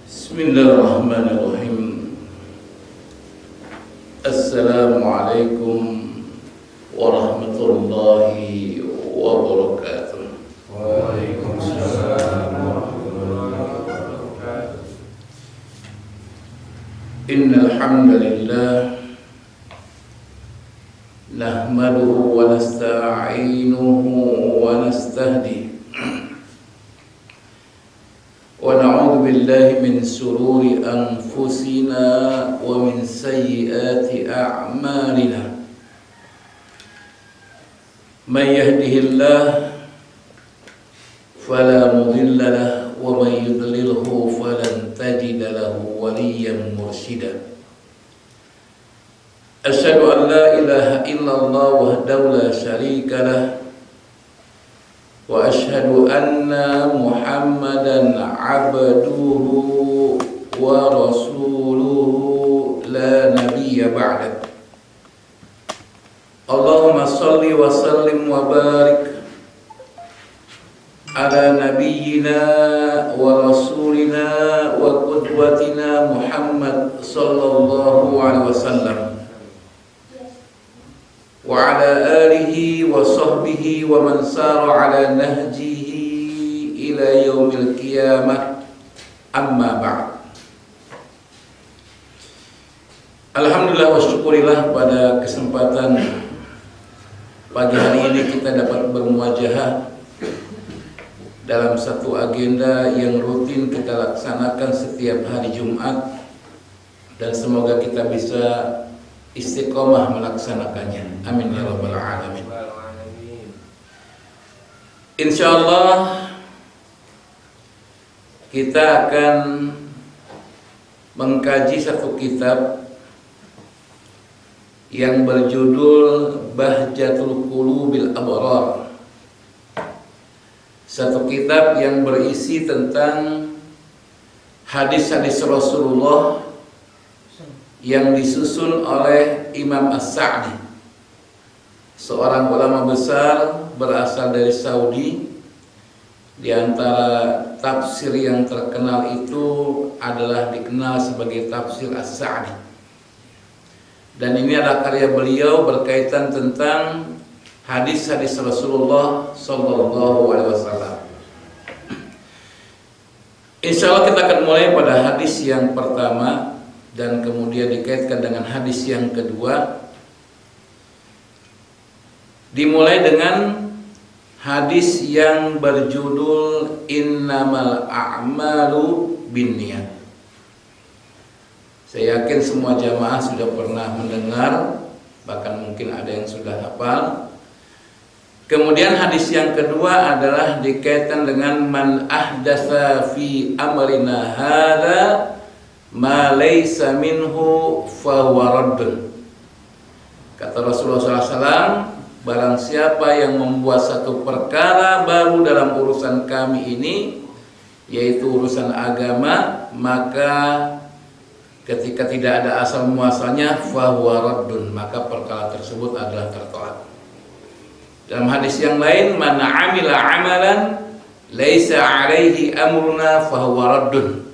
Bismillahirrahmanirrahim. Assalamualaikum warahmatullahi wabarakatuh. Waalaikumsalam warahmatullahi wabarakatuh. Innal hamdalillah nahmaduhu wa nasta'inuhu wa nastahdihi wa na'udzu billahi min shururi anfusina wa min sayyiati a'malina. Man yahdihillahu fala mudilla lahu wa man yudlilhu falan tajida lahu waliyyan mursyida. Asyhadu an la ilaha illallah wahdahu la syarika lahu wa asyhadu anna Muhammadan abduhu wa rasuluhu la nabiyya ba'da. Allahumma shalli wa sallim wa barik ala nabiyyina wa rasulina wa qudwatina Muhammad sallallahu alaihi wasallam wa ala alihi wa sahbihi wa man sara ala nahjihi ila yaumil qiyamah, amma ba'd. Alhamdulillah wa syukurillah, pada kesempatan pagi hari ini kita dapat bermuajahah dalam satu agenda yang rutin kita laksanakan setiap hari Jumat, dan semoga kita bisa istiqomah melaksanakannya. Amin ya rabbal alamin. Insyaallah kita akan mengkaji satu kitab yang berjudul Bahjatul Qulubil Abrar. Satu kitab yang berisi tentang hadis-hadis Rasulullah yang disusun oleh Imam As-Sa'di, seorang ulama besar berasal dari Saudi. Di antara tafsir yang terkenal itu adalah dikenal sebagai tafsir As-Sa'di, dan ini adalah karya beliau berkaitan tentang hadis-hadis Rasulullah sallallahu alaihi wasallam. Insyaallah kita akan mulai pada hadis yang pertama dan kemudian dikaitkan dengan hadis yang kedua. Dimulai dengan hadis yang berjudul Innamal a'malu binniyat. Saya yakin semua jamaah sudah pernah mendengar, bahkan mungkin ada yang sudah hafal. Kemudian hadis yang kedua adalah dikaitkan dengan man ahdatsa fi amrina hadza ma laysa minhu fahuwa raddun. Kata Rasulullah SAW, barang siapa yang membuat satu perkara baru dalam urusan kami ini, yaitu urusan agama, maka ketika tidak ada asal muasalnya, fahuwa raddun, maka perkara tersebut adalah tertolak. Dalam hadis yang lain, man amila amalan laisa alaihi amruna fahuwa raddun.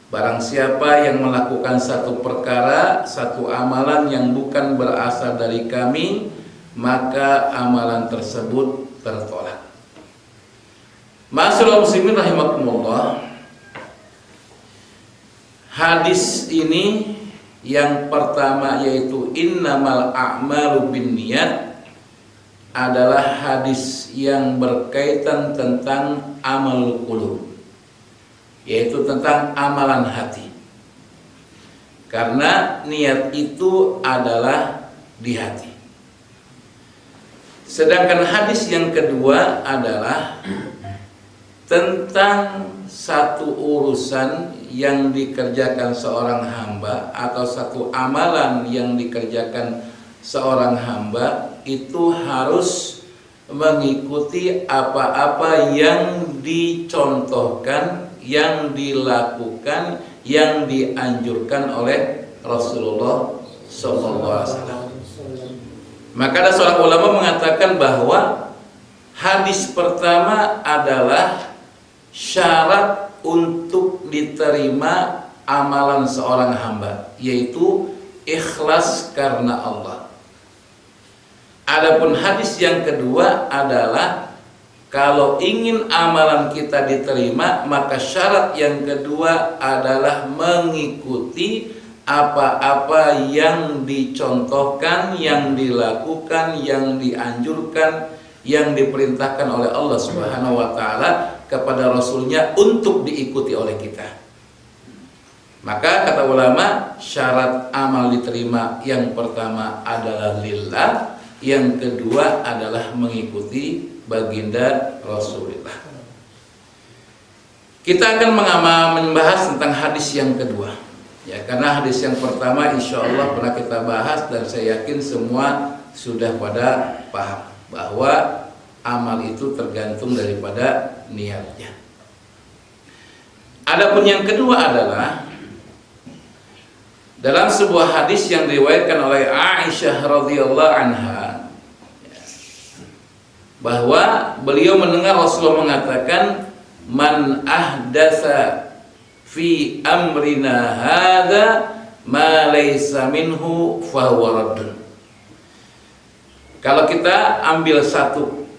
Barang siapa yang melakukan satu perkara, satu amalan yang bukan berasal dari kami, maka amalan tersebut tertolak. Ma'asyiral muslimin rahimakumullah. Hadis ini yang pertama, yaitu innamal a'malu binniyat, adalah hadis yang berkaitan tentang amal qulub, yaitu tentang amalan hati. Karena niat itu adalah di hati. Sedangkan hadis yang kedua adalah tentang satu urusan yang dikerjakan seorang hamba, atau satu amalan yang dikerjakan seorang hamba, itu harus mengikuti apa-apa yang dicontohkan, yang dilakukan, yang dianjurkan oleh Rasulullah SAW. Maka ada seorang ulama mengatakan bahwa hadis pertama adalah syarat untuk diterima amalan seorang hamba, yaitu ikhlas karena Allah. Adapun hadis yang kedua adalah kalau ingin amalan kita diterima, maka syarat yang kedua adalah mengikuti apa-apa yang dicontohkan, yang dilakukan, yang dianjurkan, yang diperintahkan oleh Allah Subhanahu wa taala kepada Rasulnya untuk diikuti oleh kita. Maka kata ulama, syarat amal diterima yang pertama adalah lillah, yang kedua adalah mengikuti baginda Rasulullah. Kita akan membahas tentang hadis yang kedua. Ya, karena hadis yang pertama insya Allah pernah kita bahas dan saya yakin semua sudah pada paham bahwa amal itu tergantung daripada niatnya. Adapun yang kedua adalah dalam sebuah hadis yang diriwayatkan oleh Aisyah radhiyallahu anha, bahwa beliau mendengar Rasulullah mengatakan, man ahdatsa fi amrina hadza ma laysa minhu fahuwa raddun. Kalau kita ambil satu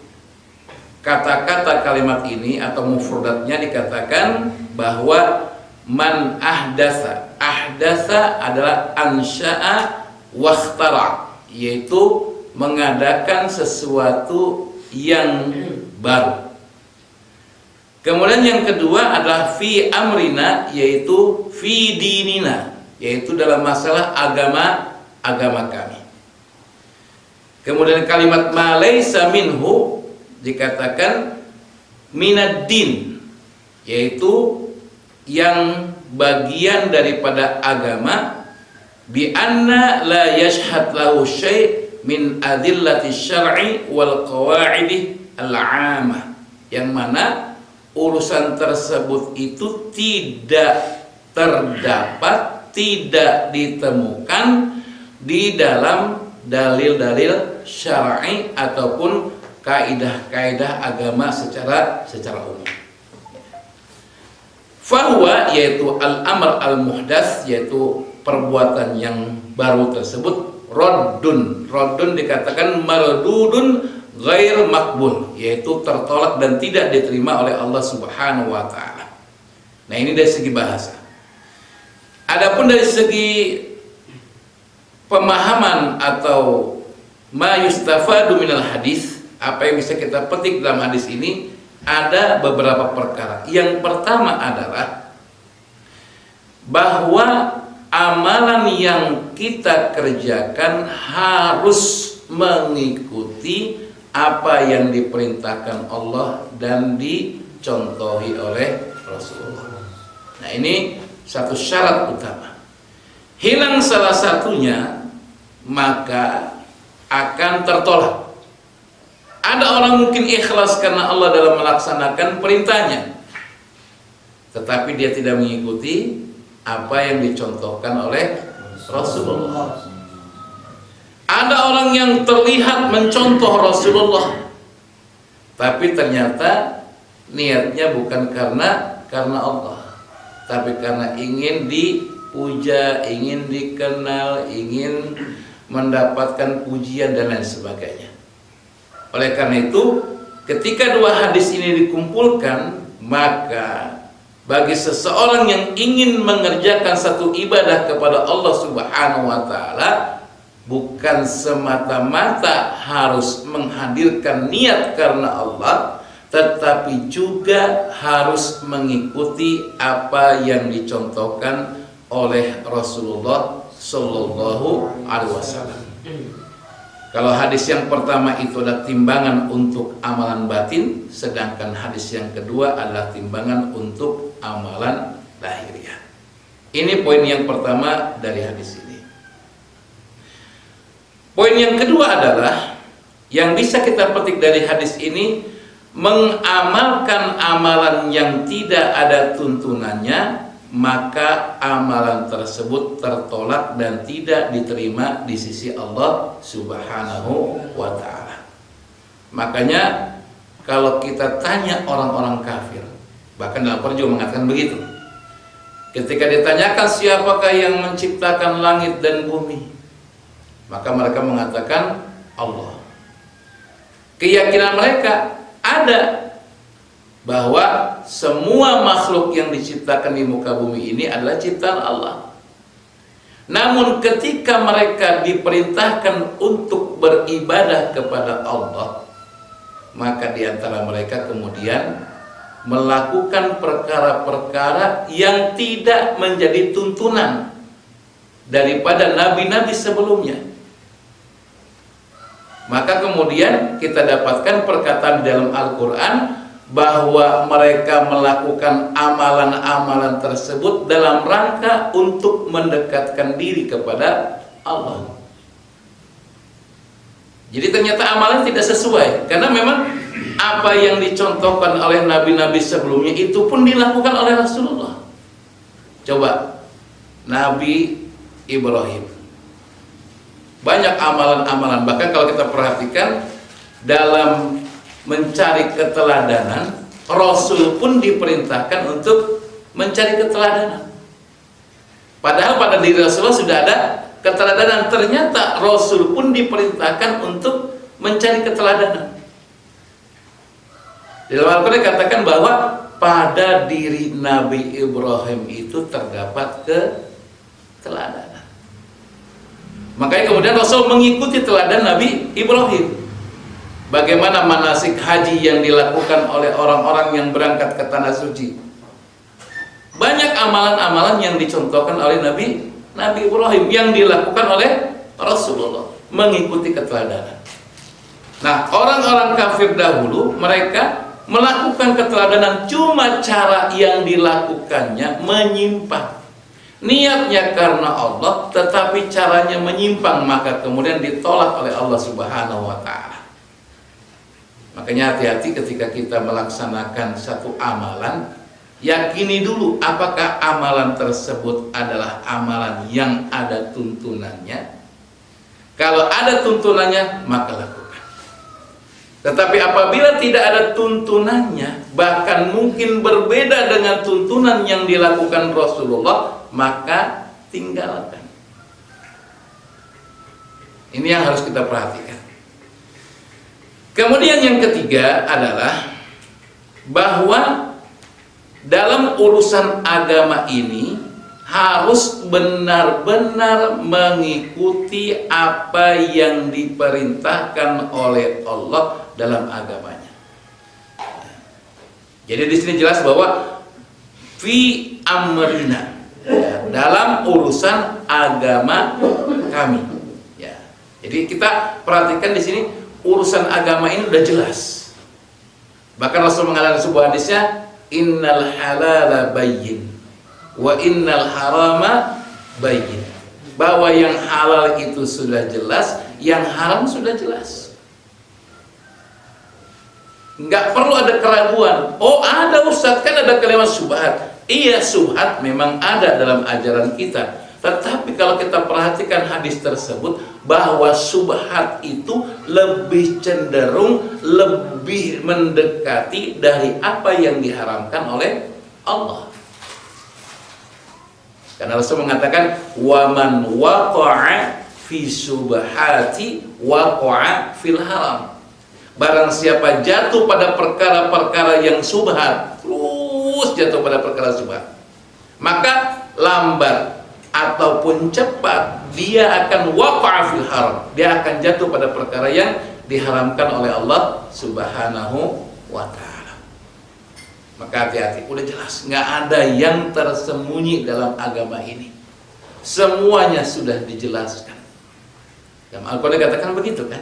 kata-kata kalimat ini atau mufradatnya, dikatakan bahwa man ahdatsa, ahdatsa adalah ansya'a wakhtara, yaitu mengadakan sesuatu yang baru. Kemudian yang kedua adalah fi amrina, yaitu fi dinina, yaitu dalam masalah agama kami. Kemudian kalimat ma laysa minhu dikatakan minad din, yaitu yang bagian daripada agama, bi anna la yashhad lahu syai' min adillati syar'i wal qawaidi al-'amah, yang mana urusan tersebut itu tidak terdapat, tidak ditemukan di dalam dalil-dalil syar'i ataupun kaidah-kaidah agama secara umum. Fahuwa, yaitu al-amr al-muhdats, yaitu perbuatan yang baru tersebut, raddun. Raddun dikatakan mardudun ghair makbul, yaitu tertolak dan tidak diterima oleh Allah Subhanahu wa taala. Nah, ini dari segi bahasa. Adapun dari segi pemahaman atau ma yustafadu minal hadis, apa yang bisa kita petik dalam hadis ini, ada beberapa perkara. Yang pertama adalah bahwa amalan yang kita kerjakan harus mengikuti apa yang diperintahkan Allah dan dicontohi oleh Rasulullah. Nah, ini satu syarat utama. Hilang salah satunya, maka akan tertolak. Ada orang mungkin ikhlas karena Allah dalam melaksanakan perintahnya, tetapi dia tidak mengikuti apa yang dicontohkan oleh Rasulullah. Ada orang yang terlihat mencontoh Rasulullah, tapi ternyata niatnya bukan karena Allah, tapi karena ingin dipuja, ingin dikenal, ingin mendapatkan pujian dan lain sebagainya. Oleh karena itu, ketika dua hadis ini dikumpulkan, maka bagi seseorang yang ingin mengerjakan satu ibadah kepada Allah Subhanahu wa taala, bukan semata-mata harus menghadirkan niat karena Allah, tetapi juga harus mengikuti apa yang dicontohkan oleh Rasulullah Sallallahu Alaihi Wasallam. Kalau hadis yang pertama itu adalah timbangan untuk amalan batin, sedangkan hadis yang kedua adalah timbangan untuk amalan lahiriah. Ini poin yang pertama dari hadis ini. Poin yang kedua adalah yang bisa kita petik dari hadis ini, mengamalkan amalan yang tidak ada tuntunannya, maka amalan tersebut tertolak dan tidak diterima di sisi Allah Subhanahu wa ta'ala. Makanya kalau kita tanya orang-orang kafir, bahkan dalam Al-Qur'an juga mengatakan begitu, Ketika ditanyakan siapakah yang menciptakan langit dan bumi, maka mereka mengatakan Allah. Keyakinan mereka ada bahwa semua makhluk yang diciptakan di muka bumi ini adalah ciptaan Allah. Namun ketika mereka diperintahkan untuk beribadah kepada Allah, maka di antara mereka kemudian melakukan perkara-perkara yang tidak menjadi tuntunan daripada nabi-nabi sebelumnya. Maka kemudian kita dapatkan perkataan di dalam Al-Quran bahwa mereka melakukan amalan-amalan tersebut dalam rangka untuk mendekatkan diri kepada Allah. Jadi ternyata amalan tidak sesuai, karena memang apa yang dicontohkan oleh nabi-nabi sebelumnya itu pun dilakukan oleh Rasulullah. Coba Nabi Ibrahim, banyak amalan-amalan, bahkan kalau kita perhatikan dalam mencari keteladanan, Rasul pun diperintahkan untuk mencari keteladanan. Padahal pada diri Rasulullah sudah ada keteladanan, ternyata Rasul pun diperintahkan untuk mencari keteladanan. Di dalam Al-Quran dikatakan bahwa pada diri Nabi Ibrahim itu terdapat keteladanan. Makanya kemudian Rasul mengikuti teladan Nabi Ibrahim. Bagaimana manasik haji yang dilakukan oleh orang-orang yang berangkat ke tanah suci. Banyak amalan-amalan yang dicontohkan oleh Nabi Ibrahim yang dilakukan oleh Rasulullah, mengikuti keteladanan. Nah, orang-orang kafir dahulu mereka melakukan keteladanan, cuma cara yang dilakukannya menyimpang. Niatnya karena Allah, tetapi caranya menyimpang, maka kemudian ditolak oleh Allah Subhanahu wa Ta'ala. Makanya hati-hati ketika kita melaksanakan satu amalan, yakini dulu apakah amalan tersebut adalah amalan yang ada tuntunannya. Kalau ada tuntunannya, maka lakukan. Tetapi apabila tidak ada tuntunannya, bahkan mungkin berbeda dengan tuntunan yang dilakukan Rasulullah, maka tinggalkan. Ini yang harus kita perhatikan. Kemudian yang ketiga adalah bahwa dalam urusan agama ini harus benar-benar mengikuti apa yang diperintahkan oleh Allah dalam agamanya. Jadi di sini jelas bahwa fi amrina, ya, dalam urusan agama kami. Ya. Jadi kita perhatikan di sini urusan agama ini sudah jelas. Bahkan Rasul mengatakan sebuah hadisnya, innal halala bayyin wa innal harama bayyin. Bahwa yang halal itu sudah jelas, yang haram sudah jelas. Enggak perlu ada keraguan. Oh, ada Ustaz, kan ada kalimat syubhat. Iya, syubhat memang ada dalam ajaran kita. Tetapi kalau kita perhatikan hadis tersebut, bahwa syubhat itu lebih cenderung, lebih mendekati dari apa yang diharamkan oleh Allah. Karena Rasul mengatakan, waman waqa'a fi syubhati waqa'a fil haram. Barang siapa jatuh pada perkara-perkara yang syubhat, terus jatuh pada perkara syubhat, maka lambat ataupun cepat dia akan waqa'a fil haram, dia akan jatuh pada perkara yang diharamkan oleh Allah Subhanahu wa Ta'ala. Maka hati-hati, udah jelas, nggak ada yang tersembunyi dalam agama ini, semuanya sudah dijelaskan. Dalam Al-Quran dikatakan begitu kan,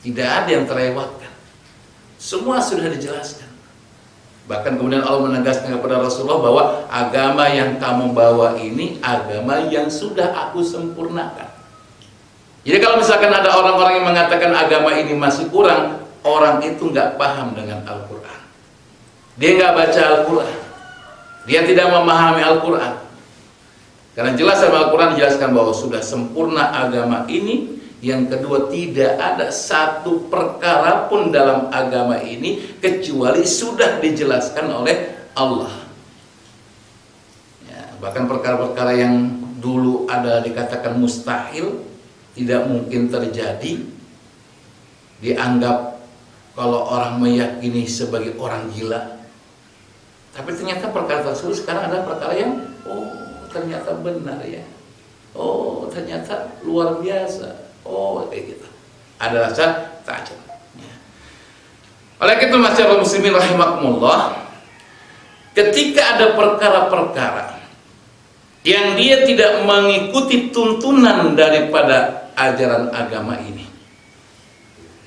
tidak ada yang terlewatkan, semua sudah dijelaskan. Bahkan kemudian Allah menegaskan kepada Rasulullah bahwa agama yang kamu bawa ini agama yang sudah aku sempurnakan. Jadi kalau misalkan ada orang-orang yang mengatakan agama ini masih kurang, orang itu nggak paham dengan Al-Quran. Dia nggak baca Al-Quran, dia tidak memahami Al-Quran. Karena jelas dalam Al-Quran dijelaskan bahwa sudah sempurna agama ini. Yang kedua, tidak ada satu perkara pun dalam agama ini kecuali sudah dijelaskan oleh Allah. Ya. Bahkan perkara-perkara yang dulu ada dikatakan mustahil, tidak mungkin terjadi, dianggap kalau orang meyakini sebagai orang gila. Tapi ternyata perkara tersebut sekarang ada perkara yang ternyata benar ya. Ternyata luar biasa. Kayak gitu. Ada rasa takjub. Ya. Oleh itu masyarakat muslimin rahimakumullah, ketika ada perkara-perkara yang dia tidak mengikuti tuntunan daripada ajaran agama ini,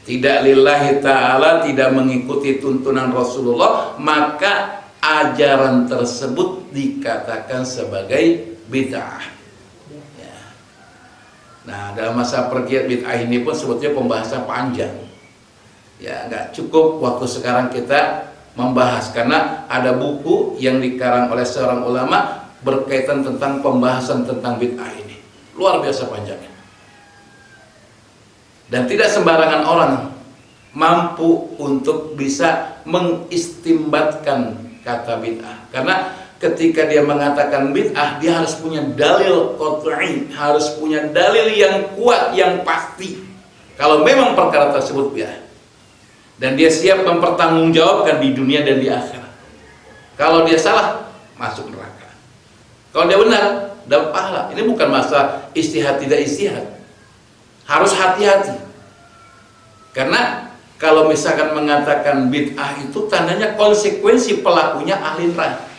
tidak lillahi ta'ala, tidak mengikuti tuntunan Rasulullah, maka ajaran tersebut dikatakan sebagai bid'ah. Ya. Nah, dalam masa pergiat bid'ah ini pun sebetulnya pembahasan panjang. Ya, nggak cukup waktu sekarang kita membahas, karena ada buku yang dikarang oleh seorang ulama berkaitan tentang pembahasan tentang bid'ah ini. Luar biasa panjangnya. Dan tidak sembarangan orang mampu untuk bisa mengistimbatkan kata bid'ah. Karena ketika dia mengatakan bid'ah, dia harus punya dalil qat'i, harus punya dalil yang kuat, yang pasti. Kalau memang perkara tersebut bid'ah. Dan dia siap mempertanggungjawabkan di dunia dan di akhirat. Kalau dia salah, masuk neraka. Kalau dia benar, dapat pahala. Ini bukan masalah istihad tidak istihad. Harus hati-hati. Karena kalau misalkan mengatakan bid'ah itu tandanya konsekuensi pelakunya ahli neraka.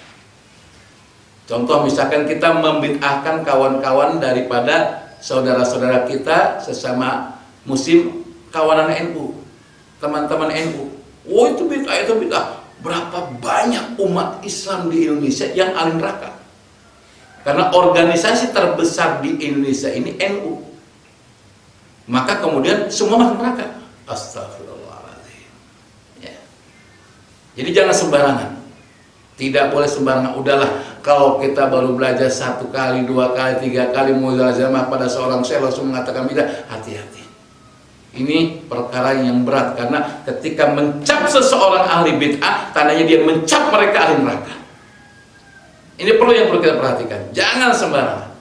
Contoh misalkan kita membid'ahkan kawan-kawan daripada saudara-saudara kita sesama muslim, kawanan NU, teman-teman NU. Itu bid'ah, itu bid'ah. Berapa banyak umat Islam di Indonesia yang ahli neraka? Karena organisasi terbesar di Indonesia ini NU. Maka kemudian semua masuk neraka. Astagfirullahaladzim. Ya. Jadi jangan sembarangan. Tidak boleh sembarangan. Udahlah, kalau kita baru belajar 1 kali, 2 kali, 3 kali mulazamah pada seorang syekh langsung mengatakan bid'ah, hati-hati. Ini perkara yang berat, karena ketika mencap seseorang ahli bid'ah, tandanya dia mencap mereka ahli neraka. Ini yang perlu kita perhatikan. Jangan sembarangan.